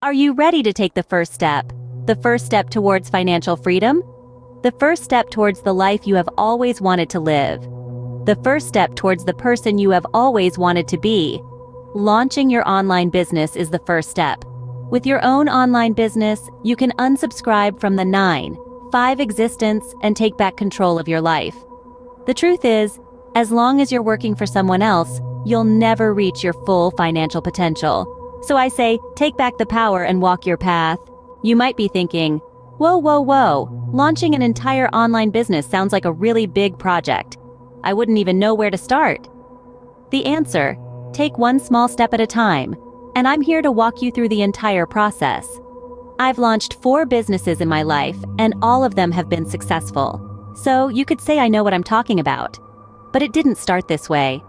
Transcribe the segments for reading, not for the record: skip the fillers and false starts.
Are you ready to take the first step? The first step towards financial freedom? The first step towards the life you have always wanted to live. The first step towards the person you have always wanted to be. Launching your online business is the first step. With your own online business, you can unsubscribe from the 9-to-5 existence and take back control of your life. The truth is, as long as you're working for someone else, you'll never reach your full financial potential. So I say, take back the power and walk your path. You might be thinking, whoa, launching an entire online business sounds like a really big project. I wouldn't even know where to start. The answer, take one small step at a time, and I'm here to walk you through the entire process. I've launched 4 businesses in my life, and all of them have been successful. So you could say I know what I'm talking about. But it didn't start this way.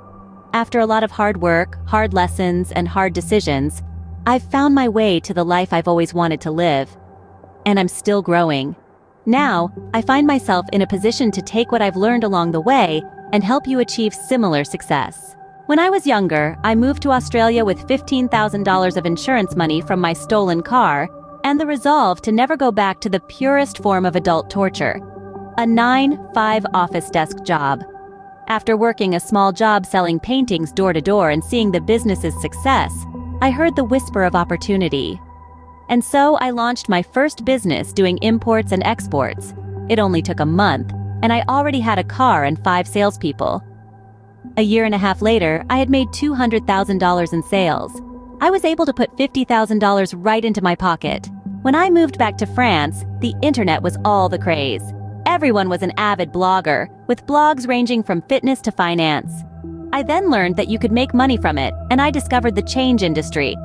After a lot of hard work, hard lessons, and hard decisions, I've found my way to the life I've always wanted to live. And I'm still growing. Now, I find myself in a position to take what I've learned along the way and help you achieve similar success. When I was younger, I moved to Australia with $15,000 of insurance money from my stolen car and the resolve to never go back to the purest form of adult torture, a 9-to-5 office desk job. After working a small job selling paintings door to door and seeing the business's success, I heard the whisper of opportunity. And so I launched my first business doing imports and exports. It only took a month, and I already had a car and 5 salespeople. A year and a half later, I had made $200,000 in sales. I was able to put $50,000 right into my pocket. When I moved back to France, the internet was all the craze. Everyone was an avid blogger, with blogs ranging from fitness to finance. I then learned that you could make money from it, and I discovered the change industry.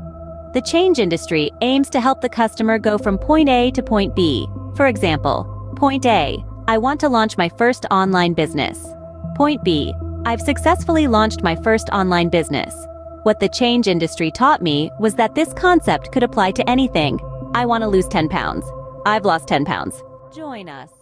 The change industry aims to help the customer go from point A to point B. For example, point A, I want to launch my first online business. Point B, I've successfully launched my first online business. What the change industry taught me was that this concept could apply to anything. I want to lose 10 pounds. I've lost 10 pounds. Join us.